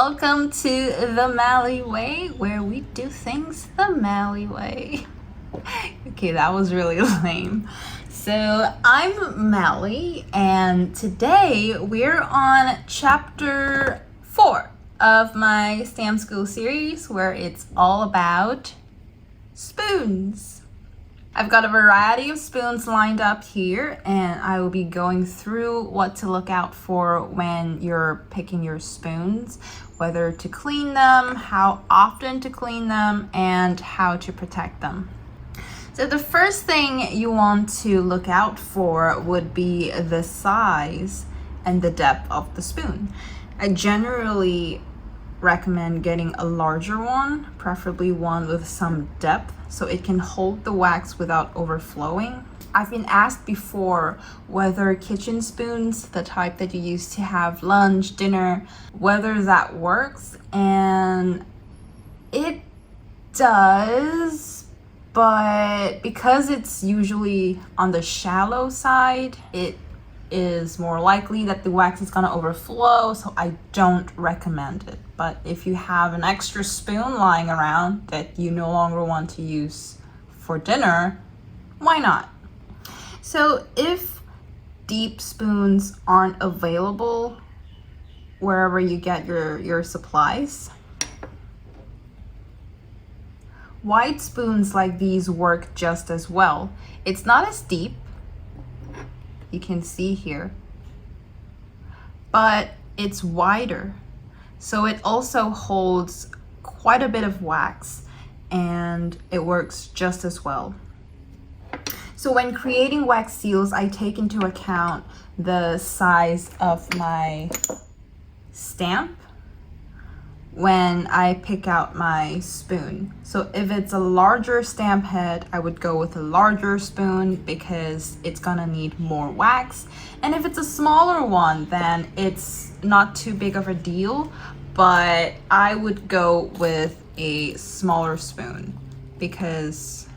Welcome to the Mally Way, where we do things the Mally way. Okay, that was really lame. So I'm Mally, and today we're on chapter 4 of my Stamp School series, where it's all about spoons. I've got a variety of spoons lined up here, and I will be going through what to look out for when you're picking your spoons, whether to clean them, how often to clean them, and how to protect them. So the first thing you want to look out for would be the size and the depth of the spoon. I generally recommend getting a larger one, preferably one with some depth, so it can hold the wax without overflowing. I've been asked before whether kitchen spoons, the type that you use to have lunch, dinner, whether that works, and it does, but because it's usually on the shallow side, it is more likely that the wax is gonna overflow, so I don't recommend it. But if you have an extra spoon lying around that you no longer want to use for dinner, why not? So if deep spoons aren't available wherever you get your supplies, wide spoons like these work just as well. It's not as deep, you can see here, but it's wider. So it also holds quite a bit of wax, and it works just as well. So when creating wax seals, I take into account the size of my stamp when I pick out my spoon. So if it's a larger stamp head, I would go with a larger spoon because it's gonna need more wax. And if it's a smaller one, then it's not too big of a deal, but I would go with a smaller spoon because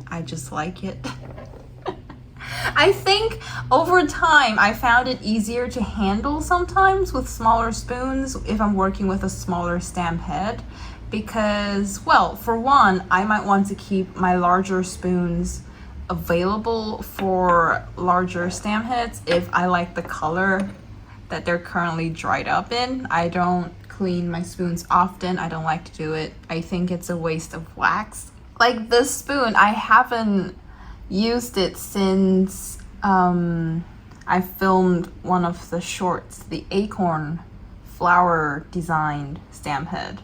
I just like it. I think over time I found it easier to handle sometimes with smaller spoons if I'm working with a smaller stamp head, because, well, for one, I might want to keep my larger spoons available for larger stamp heads if I like the color that they're currently dried up in. I don't clean my spoons often. I don't like to do it. I think it's a waste of wax. Like this spoon, I haven't used it since I filmed one of the shorts, the acorn flower designed stamp head,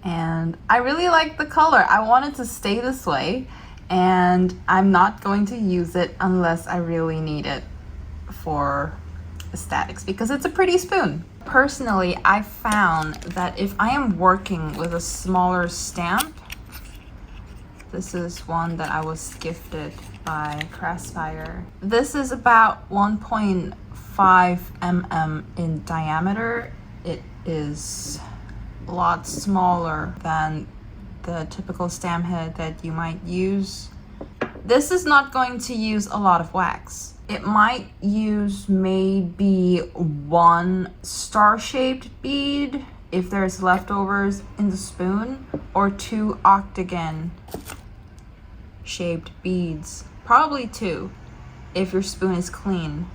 and I really like the color. I want it to stay this way, and I'm not going to use it unless I really need it for aesthetics because it's a pretty spoon. Personally, I found that if I am working with a smaller stamp, this is one that I was gifted by Craftsfire. This is about 1.5 mm in diameter. It is a lot smaller than the typical stamp head that you might use. This is not going to use a lot of wax. It might use maybe one star-shaped bead if there's leftovers in the spoon, or 2 octagon shaped beads, probably 2 if your spoon is clean,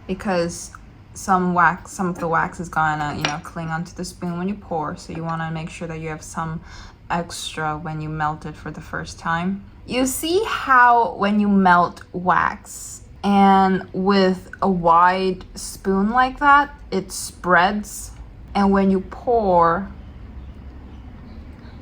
because some of the wax is gonna cling onto the spoon when you pour, so you want to make sure that you have some extra when you melt it for the first time. You see how when you melt wax, and with a wide spoon like that, it spreads, and when you pour,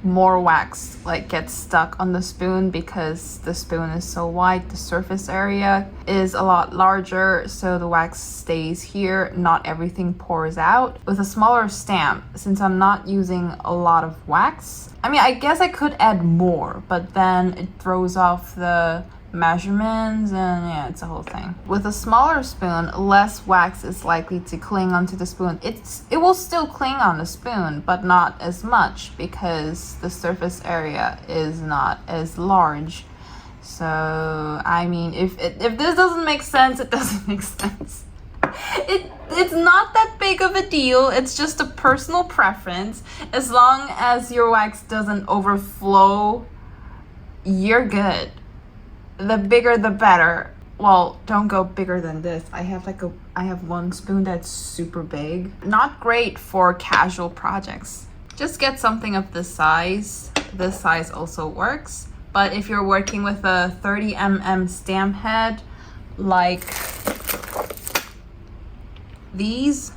more wax gets stuck on the spoon because the spoon is so wide. The surface area is a lot larger, so the wax stays here, not everything pours out. With a smaller stamp, since I'm not using a lot of wax, I mean, I guess I could add more, but then it throws off the measurements, and yeah, it's a whole thing. With a smaller spoon, less wax is likely to cling onto the spoon. It will still cling on the spoon, but not as much because the surface area is not as large. So I mean, if this doesn't make sense, it doesn't make sense. It's not that big of a deal. It's just a personal preference. As long as your wax doesn't overflow, you're good. The bigger the better. Well, don't go bigger than this. I have one spoon that's super big. Not great for casual projects. Just get something of this size. This size also works. But if you're working with a 30 mm stamp head, like these,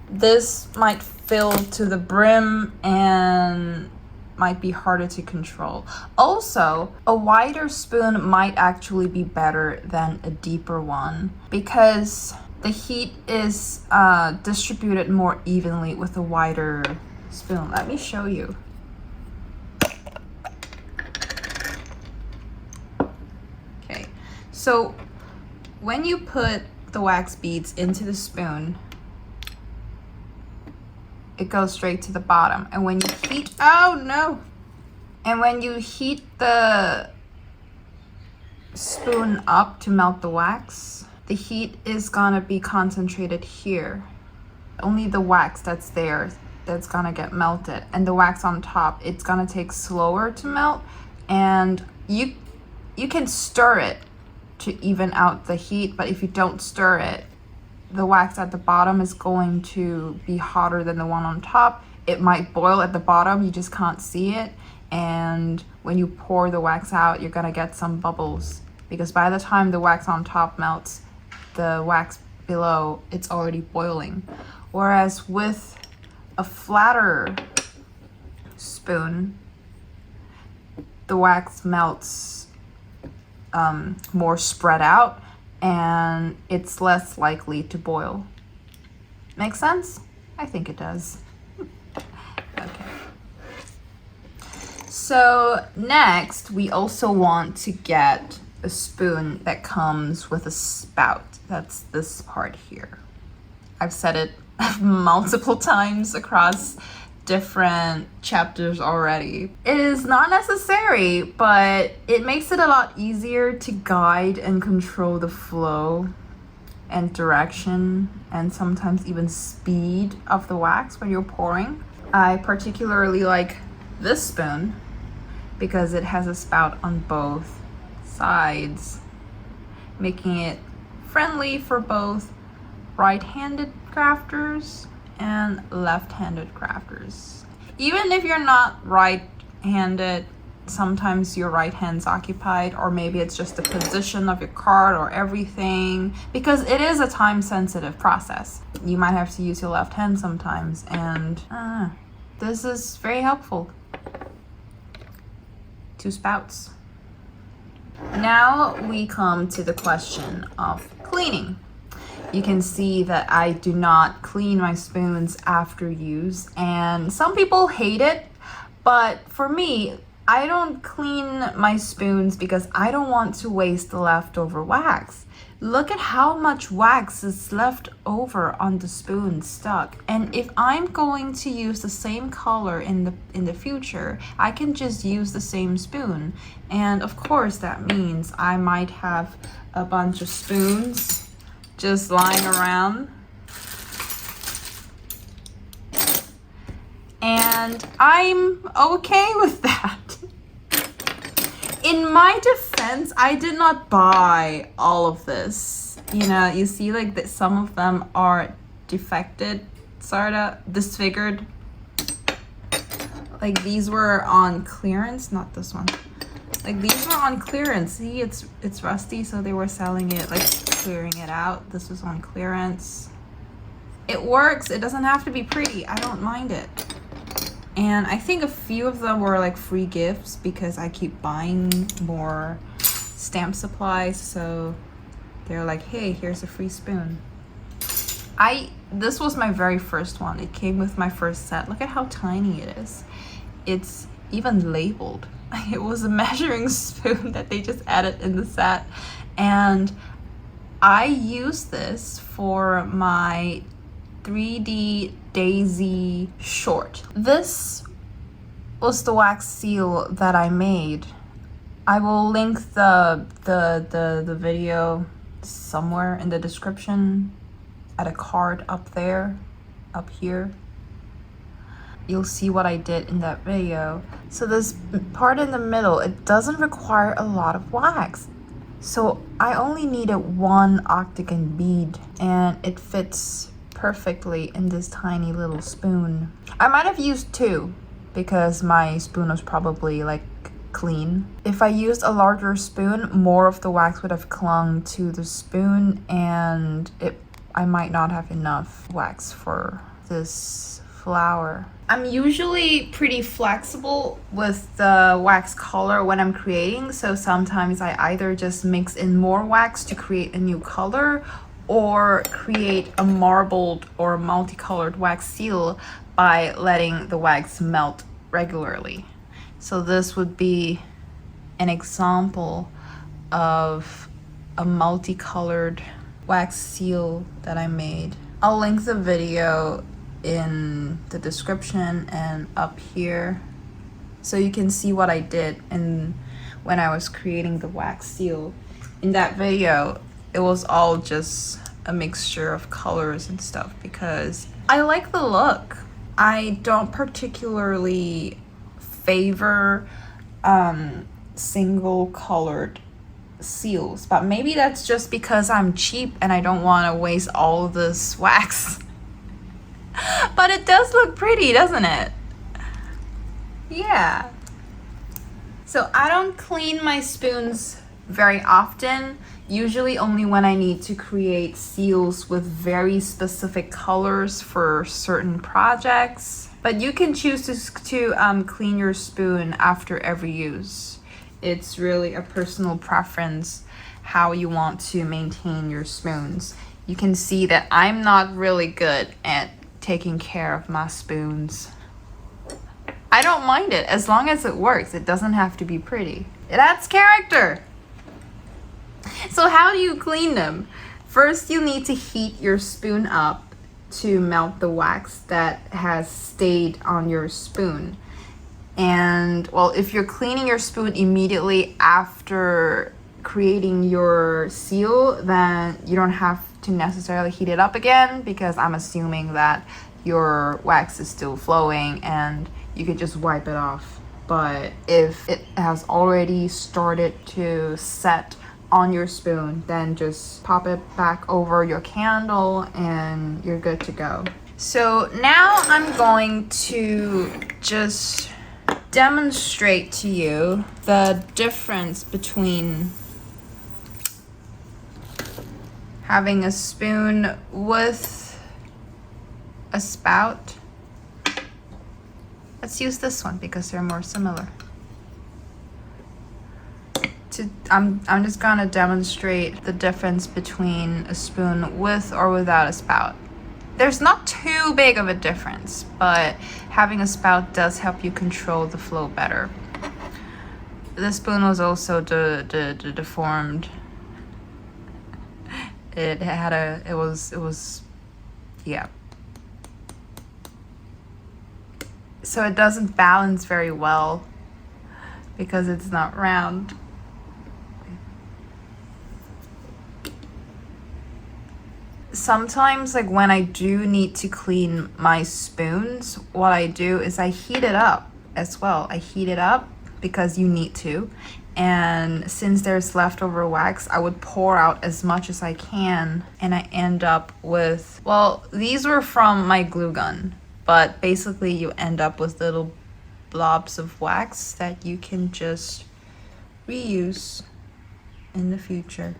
this might fill to the brim and might be harder to control. Also, a wider spoon might actually be better than a deeper one because the heat is distributed more evenly with a wider spoon. Let me show you. Okay, so when you put the wax beads into the spoon, it goes straight to the bottom. And when you heat, oh no! And when you heat the spoon up to melt the wax, the heat is gonna be concentrated here. Only the wax that's there, that's gonna get melted. And the wax on top, it's gonna take slower to melt. And you can stir it to even out the heat, but if you don't stir it, the wax at the bottom is going to be hotter than the one on top. It might boil at the bottom, you just can't see it. And when you pour the wax out, you're gonna get some bubbles because by the time the wax on top melts, the wax below, it's already boiling. Whereas with a flatter spoon, the wax melts more spread out and it's less likely to boil. Make sense? I think it does. Okay. So next, we also want to get a spoon that comes with a spout. That's this part here. I've said it multiple times across different chapters already. It is not necessary, but it makes it a lot easier to guide and control the flow and direction and sometimes even speed of the wax when you're pouring. I particularly like this spoon because it has a spout on both sides, making it friendly for both right-handed crafters and left-handed crafters. Even if you're not right-handed, sometimes your right hand's occupied, or maybe it's just the position of your card or everything, because it is a time-sensitive process. You might have to use your left hand sometimes, and this is very helpful. 2 spouts. Now we come to the question of cleaning. You can see that I do not clean my spoons after use, and some people hate it, but for me, I don't clean my spoons because I don't want to waste the leftover wax. Look at how much wax is left over on the spoon stuck. And if I'm going to use the same color in the future, I can just use the same spoon. And of course that means I might have a bunch of spoons just lying around. And I'm okay with that. In my defense, I did not buy all of this. You know, you see like that some of them are defected, sorta disfigured. Like these were on clearance, not this one. Like these were on clearance. See, it's rusty, so they were selling it, like clearing it out. This was on clearance. It works. It doesn't have to be pretty. I don't mind it. And I think a few of them were like free gifts because I keep buying more stamp supplies. So they're like, hey, here's a free spoon. This was my very first one. It came with my first set. Look at how tiny it is. It's even labeled. It was a measuring spoon that they just added in the set. And I used this for my 3D Daisy short. This was the wax seal that I made I will link the video somewhere in the description at a card up there, up here. You'll see what I did in that video. So this part in the middle, it doesn't require a lot of wax. So I only needed one octagon bead and it fits perfectly in this tiny little spoon. I might have used two because my spoon was probably like clean. If I used a larger spoon, more of the wax would have clung to the spoon and I might not have enough wax for this flower. I'm usually pretty flexible with the wax color when I'm creating, so sometimes I either just mix in more wax to create a new color or create a marbled or multicolored wax seal by letting the wax melt regularly. So this would be an example of a multicolored wax seal that I made. I'll link the video in the description and up here so you can see what I did and when I was creating the wax seal. In that video, it was all just a mixture of colors and stuff because I like the look. I don't particularly favor single colored seals, but maybe that's just because I'm cheap and I don't want to waste all of this wax. But it does look pretty, doesn't it? Yeah. So I don't clean my spoons very often, usually only when I need to create seals with very specific colors for certain projects. But you can choose to clean your spoon after every use. It's really a personal preference how you want to maintain your spoons. You can see that I'm not really good at taking care of my spoons. I don't mind it as long as it works. It doesn't have to be pretty. It adds character. So how do you clean them? First, you need to heat your spoon up to melt the wax that has stayed on your spoon. And well, if you're cleaning your spoon immediately after creating your seal, then you don't have to necessarily heat it up again because I'm assuming that your wax is still flowing and you could just wipe it off. But if it has already started to set on your spoon, then just pop it back over your candle and you're good to go. So now I'm going to just demonstrate to you the difference between having a spoon with a spout. Let's use this one because they're more similar. I'm just gonna demonstrate the difference between a spoon with or without a spout. There's not too big of a difference, but having a spout does help you control the flow better. The spoon was also deformed. It was yeah. So it doesn't balance very well because it's not round. Sometimes, like when I do need to clean my spoons, what I do is I heat it up as well. I heat it up because you need to. And since there's leftover wax, I would pour out as much as I can. And I end up with, well, these were from my glue gun. But basically you end up with little blobs of wax that you can just reuse in the future.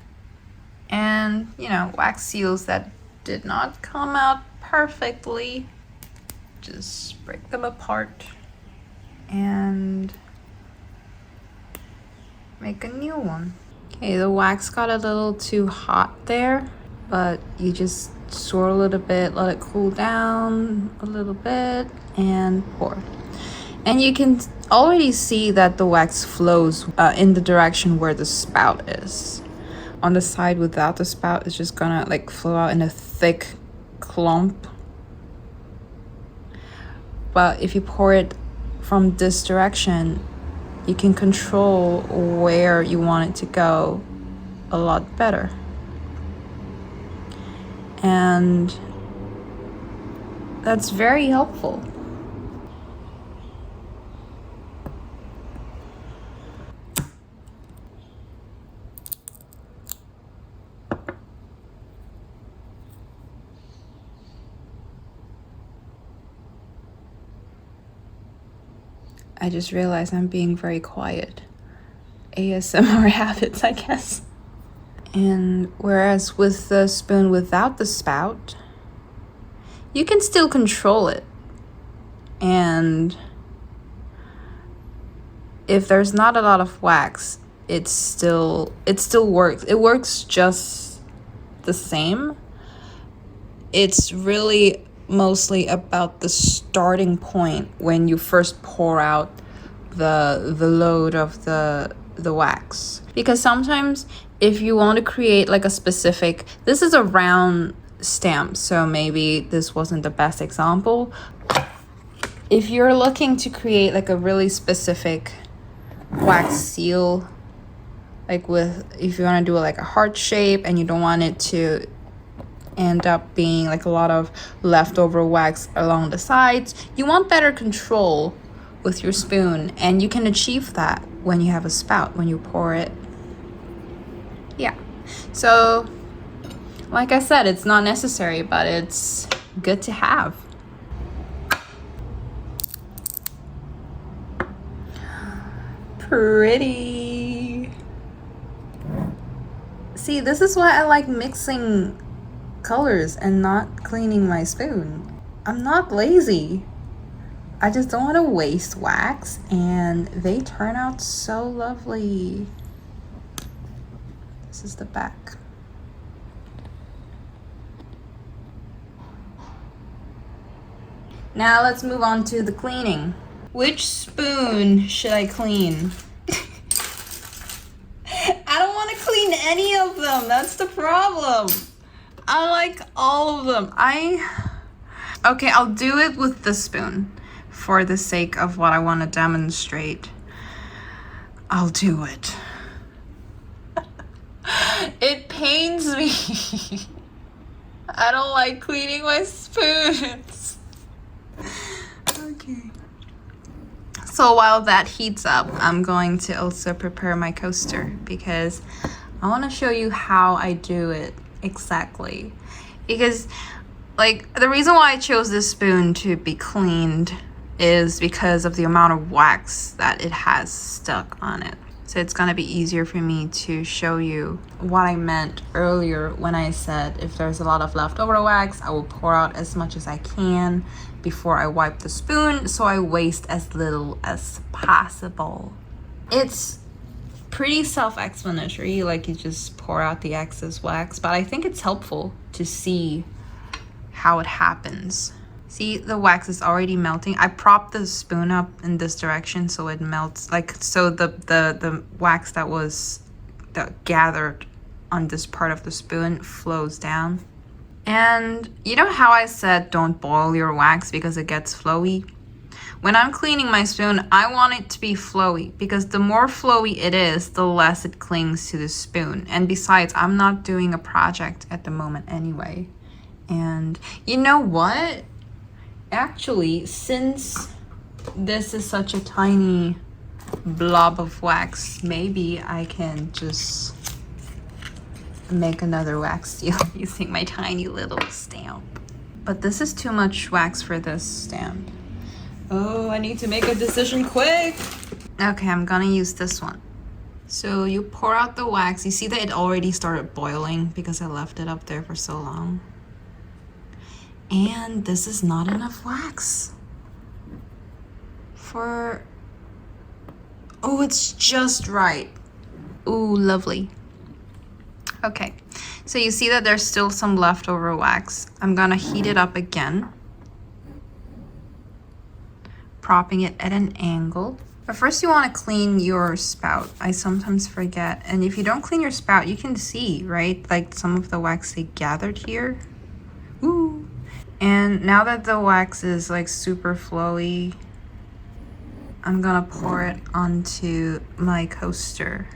And, you know, wax seals that did not come out perfectly, just break them apart and make a new one. Okay, the wax got a little too hot there, but you just swirl it a bit, let it cool down a little bit, and pour. And you can already see that the wax flows in the direction where the spout is. On the side without the spout, it's just gonna like flow out in a thick clump. But if you pour it from this direction, you can control where you want it to go a lot better. And that's very helpful. I just realized I'm being very quiet. ASMR habits, I guess. And whereas with the spoon without the spout, you can still control it. And if there's not a lot of wax, it still works. It works just the same. It's really mostly about the starting point when you first pour out the load of the wax. Because sometimes if you want to create like a specific, this is a round stamp, so maybe this wasn't the best example. If you're looking to create like a really specific wax seal, like if you want to do like a heart shape and you don't want it to end up being like a lot of leftover wax along the sides, you want better control with your spoon, and you can achieve that when you have a spout, when you pour it. Yeah, so like I said, it's not necessary, but it's good to have. Pretty. See, this is why I like mixing colors and not cleaning my spoon. I'm not lazy. I just don't want to waste wax, and they turn out so lovely. This is the back. Now let's move on to the cleaning. Which spoon should I clean? I don't want to clean any of them. That's the problem. I like all of them. Okay, I'll do it with the spoon for the sake of what I want to demonstrate. I'll do it. It pains me. I don't like cleaning my spoons. Okay. So while that heats up, I'm going to also prepare my coaster because I want to show you how I do it exactly. Because like the reason why I chose this spoon to be cleaned is because of the amount of wax that it has stuck on it. So it's gonna be easier for me to show you what I meant earlier when I said if there's a lot of leftover wax, I will pour out as much as I can before I wipe the spoon, so I waste as little as possible. It's pretty self-explanatory, like you just pour out the excess wax, but I think it's helpful to see how it happens. See, the wax is already melting. I propped the spoon up in this direction so it melts, like so the wax that gathered on this part of the spoon flows down. And you know how I said don't boil your wax because it gets flowy? When I'm cleaning my spoon, I want it to be flowy because the more flowy it is, the less it clings to the spoon. And besides, I'm not doing a project at the moment anyway. And you know what? Actually, since this is such a tiny blob of wax, maybe I can just make another wax seal using my tiny little stamp. But this is too much wax for this stamp. Oh, I need to make a decision quick. Okay, I'm gonna use this one. So you pour out the wax. You see that it already started boiling because I left it up there for so long. And this is not enough wax for... Oh, it's just right. Ooh, lovely. Okay, so you see that there's still some leftover wax. I'm gonna heat it up again, propping it at an angle. But first you want to clean your spout. I sometimes forget. And if you don't clean your spout, you can see, right? Like some of the wax they gathered here. Ooh. And now that the wax is like super flowy, I'm gonna pour it onto my coaster.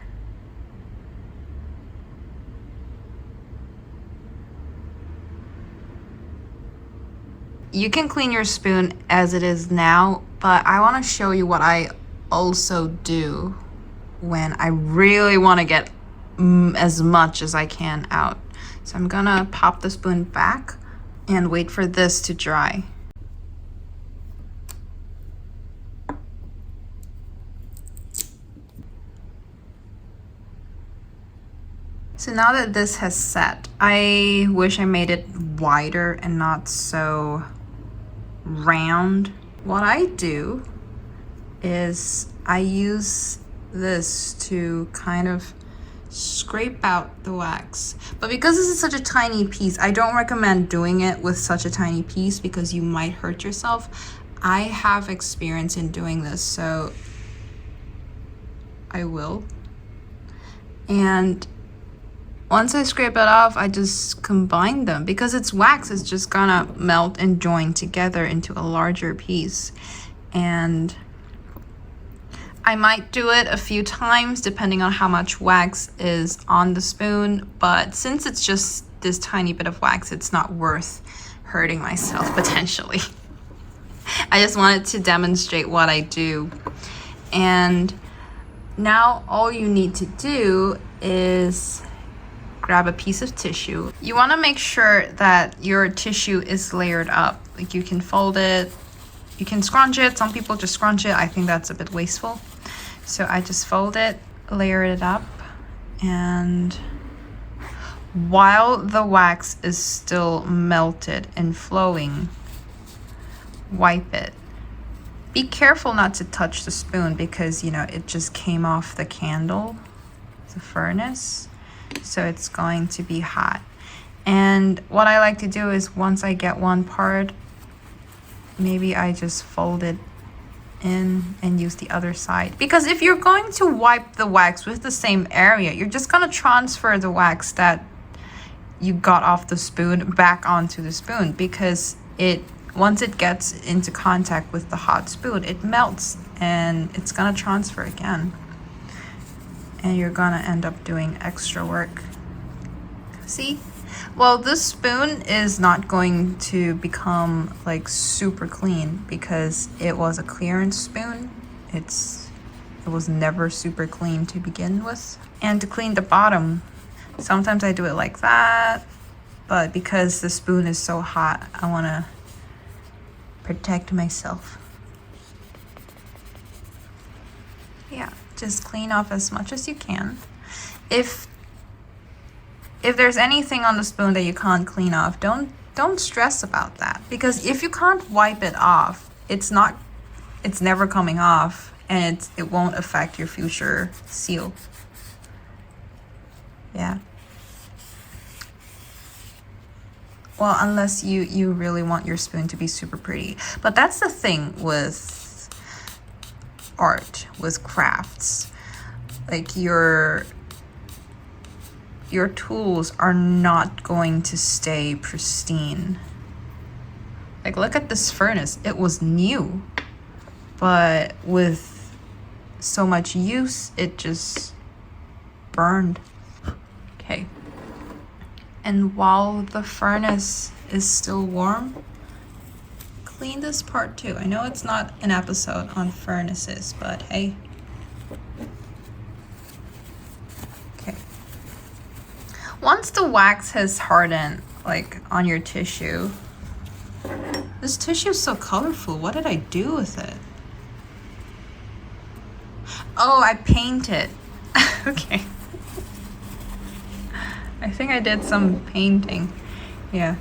You can clean your spoon as it is now, but I want to show you what I also do when I really want to get as much as I can out. So I'm gonna pop the spoon back and wait for this to dry. So now that this has set, I wish I made it wider and not so round. What I do is I use this to kind of scrape out the wax. But because this is such a tiny piece, I don't recommend doing it with such a tiny piece because you might hurt yourself. I have experience in doing this, so I will. And once I scrape it off, I just combine them. Because it's wax, it's just gonna melt and join together into a larger piece. And I might do it a few times depending on how much wax is on the spoon, but since it's just this tiny bit of wax, it's not worth hurting myself potentially. I just wanted to demonstrate what I do. And now all you need to do is grab a piece of tissue. You want to make sure that your tissue is layered up. Like you can fold it, you can scrunch it. Some people just scrunch it. I think that's a bit wasteful. So I just fold it, layer it up, and while the wax is still melted and flowing, wipe it. Be careful not to touch the spoon because, you know, it just came off the candle, the furnace. So it's going to be hot. And what I like to do is once I get one part, maybe I just fold it in and use the other side. Because if you're going to wipe the wax with the same area, you're just going to transfer the wax that you got off the spoon back onto the spoon, because once it gets into contact with the hot spoon, it melts and it's going to transfer again. And you're gonna end up doing extra work. See? Well, this spoon is not going to become like super clean because it was a clearance spoon. It was never super clean to begin with. And to clean the bottom, sometimes I do it like that, but because the spoon is so hot, I wanna protect myself. Yeah. Just clean off as much as you can. If there's anything on the spoon that you can't clean off, don't stress about that, because if you can't wipe it off, it's never coming off, and it won't affect your future seal. Yeah. Well, unless you really want your spoon to be super pretty. But that's the thing with art, with crafts. Like your tools are not going to stay pristine. Like look at this furnace. It was new, but with so much use, it just burned. Okay. And while the furnace is still warm, clean this part too. I know it's not an episode on furnaces, but hey. Okay. Once the wax has hardened, like on your tissue, this tissue is so colorful. What did I do with it? Oh, I painted. Okay. I think I did some painting. Yeah.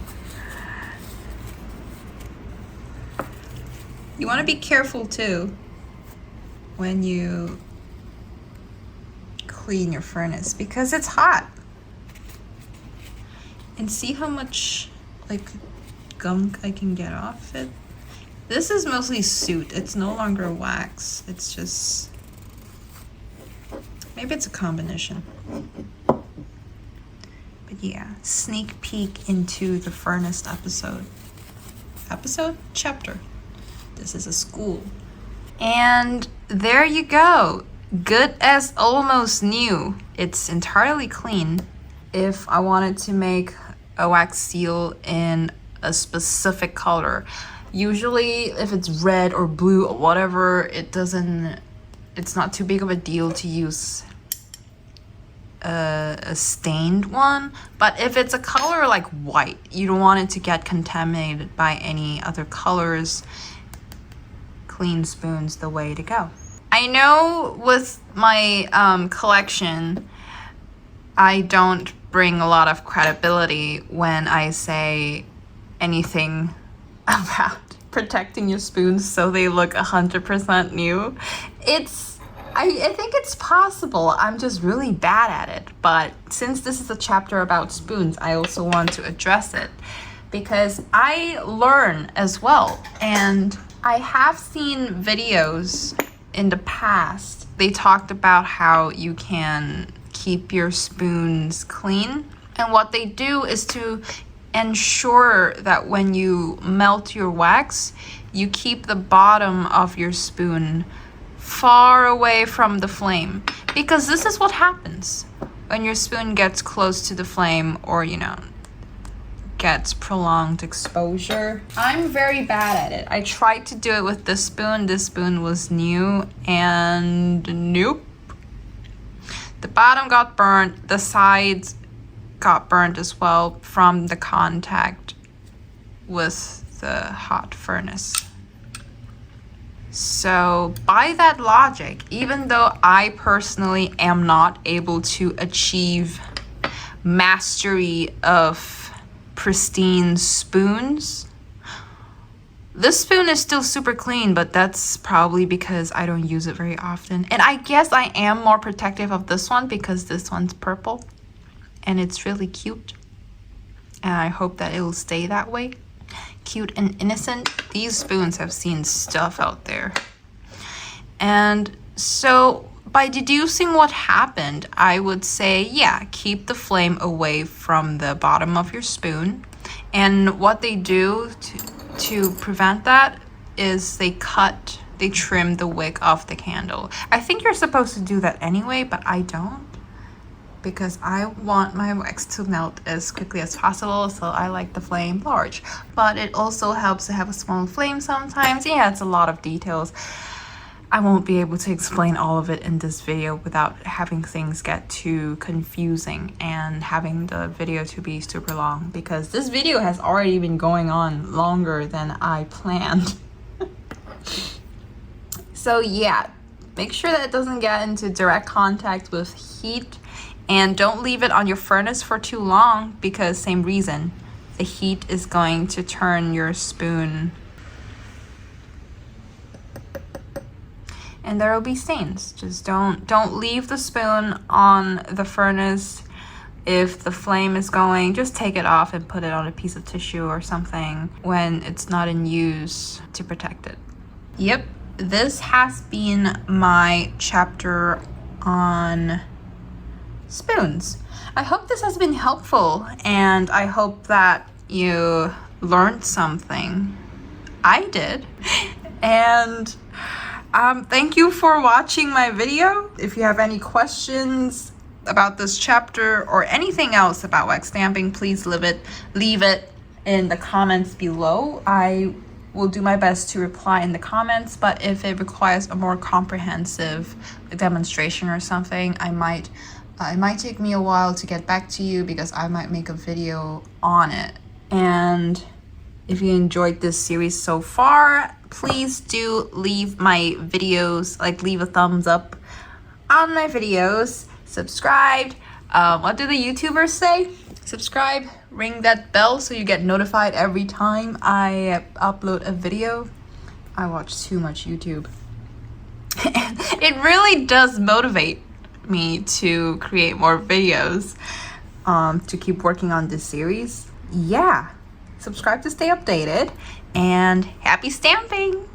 You want to be careful too when you clean your furnace because it's hot. And see how much like gunk I can get off it. This is mostly soot. It's no longer wax. It's just, maybe it's a combination. But yeah, sneak peek into the furnace episode. Chapter. This is a school. And there you go. Good as almost new. It's entirely clean. If I wanted to make a wax seal in a specific color, usually if it's red or blue or whatever, it's not too big of a deal to use a stained one. But if it's a color like white, you don't want it to get contaminated by any other colors, clean spoon's the way to go. I know with my collection, I don't bring a lot of credibility when I say anything about protecting your spoons so they look 100% new. I think it's possible. I'm just really bad at it. But since this is a chapter about spoons, I also want to address it because I learn as well. And I have seen videos in the past. They talked about how you can keep your spoons clean. And what they do is to ensure that when you melt your wax, you keep the bottom of your spoon far away from the flame, because this is what happens when your spoon gets close to the flame or, you know, gets prolonged exposure. I'm very bad at it. I tried to do it with this spoon. This spoon was new and nope. The bottom got burnt, the sides got burnt as well from the contact with the hot furnace. So by that logic, even though I personally am not able to achieve mastery of pristine spoons, this spoon is still super clean, but that's probably because I don't use it very often. And I guess I am more protective of this one because this one's purple and it's really cute. And I hope that it will stay that way. Cute and innocent. These spoons have seen stuff out there. And so by deducing what happened, I would say, yeah, keep the flame away from the bottom of your spoon. And what they do to prevent that is they trim the wick off the candle. I think you're supposed to do that anyway, but I don't, because I want my wax to melt as quickly as possible, so I like the flame large. But it also helps to have a small flame sometimes. Yeah, it's a lot of details. I won't be able to explain all of it in this video without having things get too confusing and having the video to be super long, because this video has already been going on longer than I planned. So yeah, make sure that it doesn't get into direct contact with heat, and don't leave it on your furnace for too long, because same reason, the heat is going to turn your spoon and there will be stains. Just don't leave the spoon on the furnace. If the flame is going, just take it off and put it on a piece of tissue or something when it's not in use to protect it. Yep, this has been my chapter on spoons. I hope this has been helpful, and I hope that you learned something. I did. And thank you for watching my video. If you have any questions about this chapter or anything else about wax stamping, please leave it in the comments below. I will do my best to reply in the comments, but if it requires a more comprehensive demonstration or something, it might take me a while to get back to you, because I might make a video on it. And if you enjoyed this series so far, please do leave my videos, leave a thumbs up on my videos, subscribe. What do the YouTubers say? Subscribe, ring that bell so you get notified every time I upload a video. I watch too much YouTube. It really does motivate me to create more videos, to keep working on this series. Yeah, subscribe to stay updated, and happy stamping!